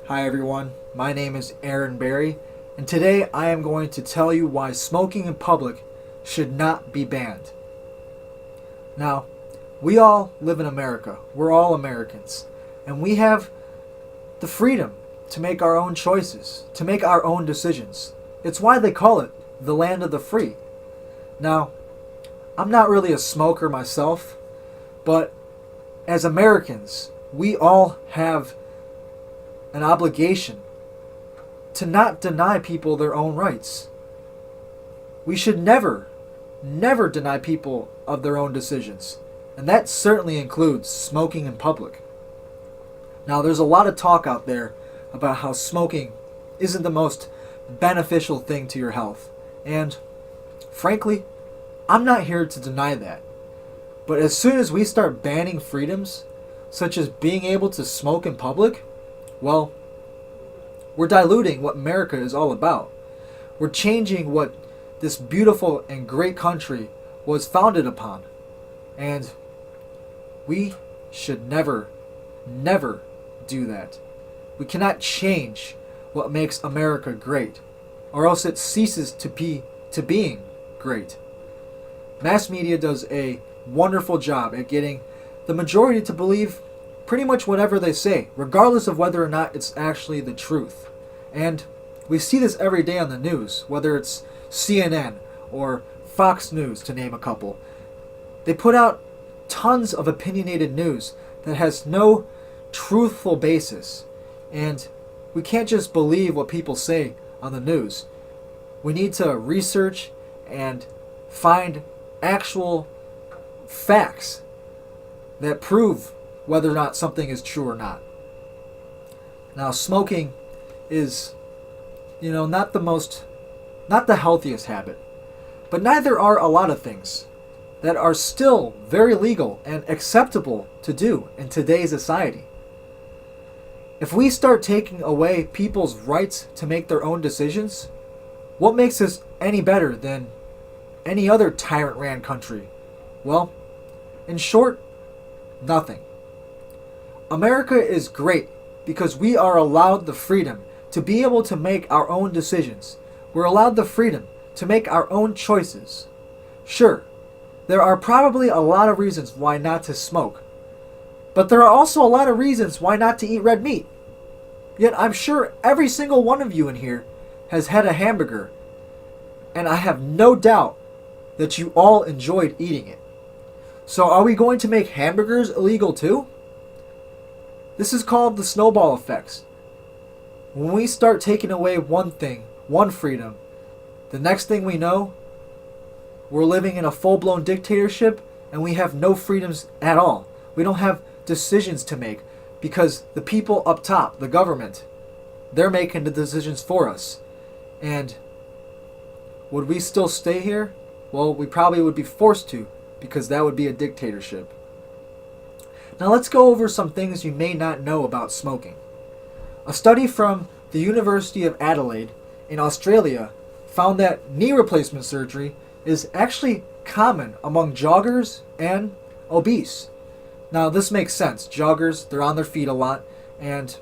Hi everyone, my name is Aaron Berry, and today I am going to tell you why smoking in public should not be banned. Now, we all live in America. We're all Americans, and we have the freedom to make our own choices, to make our own decisions. It's why they call it the land of the free. Now, I'm not really a smoker myself, but as Americans, we all have an obligation to not deny people their own rights. We should never deny people of their own decisions, and that certainly includes smoking in public. Now, there's a lot of talk out there about how smoking isn't the most beneficial thing to your health, and frankly, I'm not here to deny that. But as soon as we start banning freedoms, such as being able to smoke in public, well, we're diluting what America is all about. We're changing what this beautiful and great country was founded upon. And we should never do that. We cannot change what makes America great, or else it ceases to being great. Mass media does a wonderful job at getting the majority to believe pretty much whatever they say, regardless of whether or not it's actually the truth. And we see this every day on the news, whether it's CNN or Fox News, to name a couple. They put out tons of opinionated news that has no truthful basis. And we can't just believe what people say on the news. We need to research and find actual facts that prove whether or not something is true or not. Now, smoking is, not the healthiest habit, but neither are a lot of things that are still very legal and acceptable to do in today's society. If we start taking away people's rights to make their own decisions, what makes us any better than any other tyrant-ran country? Well, in short, nothing. America is great because we are allowed the freedom to be able to make our own decisions. We're allowed the freedom to make our own choices. Sure, there are probably a lot of reasons why not to smoke, but there are also a lot of reasons why not to eat red meat. Yet I'm sure every single one of you in here has had a hamburger, and I have no doubt that you all enjoyed eating it. So are we going to make hamburgers illegal too? This is called the snowball effects. When we start taking away one thing, one freedom, the next thing we know, we're living in a full-blown dictatorship and we have no freedoms at all. We don't have decisions to make because the people up top, the government, they're making the decisions for us. And would we still stay here? Well, we probably would be forced to, because that would be a dictatorship. Now let's go over some things you may not know about smoking. A study from the University of Adelaide in Australia found that knee replacement surgery is actually common among joggers and obese. Now this makes sense. Joggers, they're on their feet a lot, and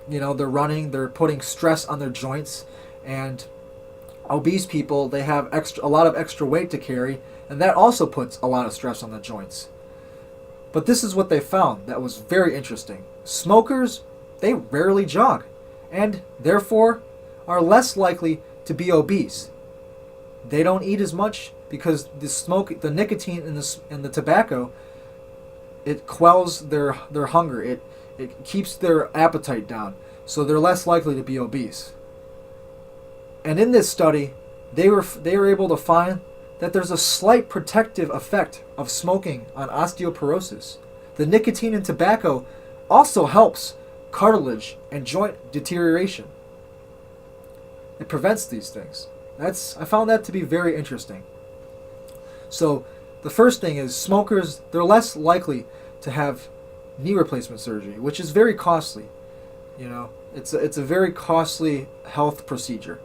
they're running, they're putting stress on their joints, and obese people, they have a lot of extra weight to carry, and that also puts a lot of stress on the joints. But this is what they found that was very interesting. Smokers, they rarely jog, and therefore are less likely to be obese. They don't eat as much because the nicotine in the tobacco, it quells their hunger. It keeps their appetite down, so they're less likely to be obese. And in this study, they were able to find that there's a slight protective effect of smoking on osteoporosis. The nicotine in tobacco also helps cartilage and joint deterioration. It prevents these things. I found that to be very interesting. So the first thing is smokers, they're less likely to have knee replacement surgery, which is very costly. It's a very costly health procedure.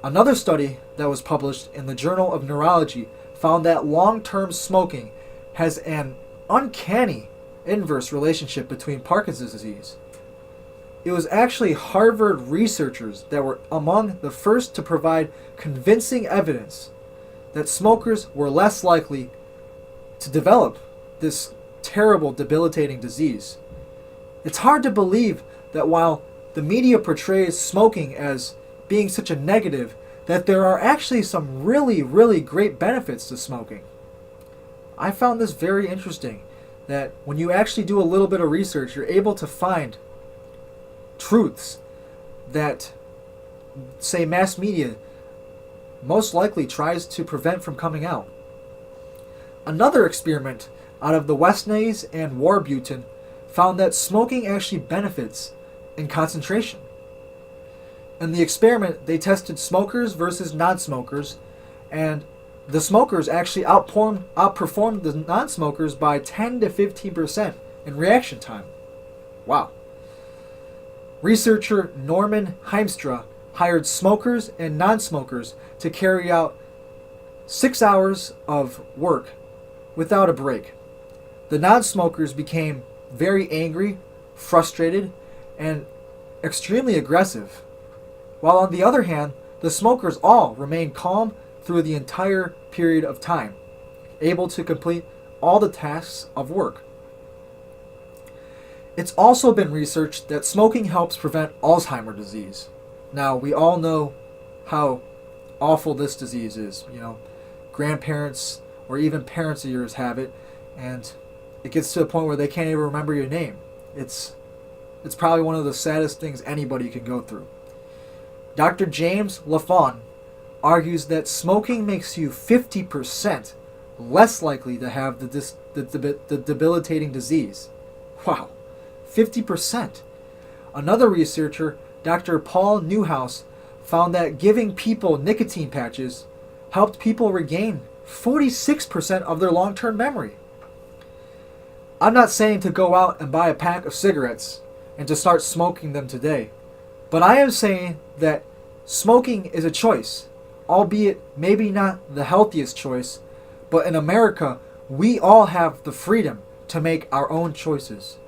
Another study that was published in the Journal of Neurology found that long-term smoking has an uncanny inverse relationship between Parkinson's disease. It was actually Harvard researchers that were among the first to provide convincing evidence that smokers were less likely to develop this terrible, debilitating disease. It's hard to believe that while the media portrays smoking as being such a negative, that there are actually some really, really great benefits to smoking. I found this very interesting, that when you actually do a little bit of research, you're able to find truths that, say, mass media most likely tries to prevent from coming out. Another experiment out of the Wesnays and Warburton found that smoking actually benefits in concentration. In the experiment, they tested smokers versus non-smokers, and the smokers actually outperformed the non-smokers by 10 to 15% in reaction time. Wow. Researcher Norman Heimstra hired smokers and non-smokers to carry out 6 hours of work without a break. The non-smokers became very angry, frustrated, and extremely aggressive, while on the other hand, the smokers all remained calm through the entire period of time, able to complete all the tasks of work. It's also been researched that smoking helps prevent Alzheimer's disease. Now, we all know how awful this disease is. Grandparents or even parents of yours have it, and it gets to the point where they can't even remember your name. It's probably one of the saddest things anybody can go through. Dr. James Lafon argues that smoking makes you 50% less likely to have the debilitating disease. Wow, 50%. Another researcher, Dr. Paul Newhouse, found that giving people nicotine patches helped people regain 46% of their long-term memory. I'm not saying to go out and buy a pack of cigarettes and to start smoking them today, but I am saying that smoking is a choice, albeit maybe not the healthiest choice, but in America, we all have the freedom to make our own choices.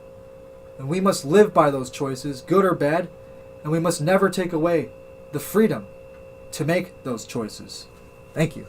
And we must live by those choices, good or bad, and we must never take away the freedom to make those choices. Thank you.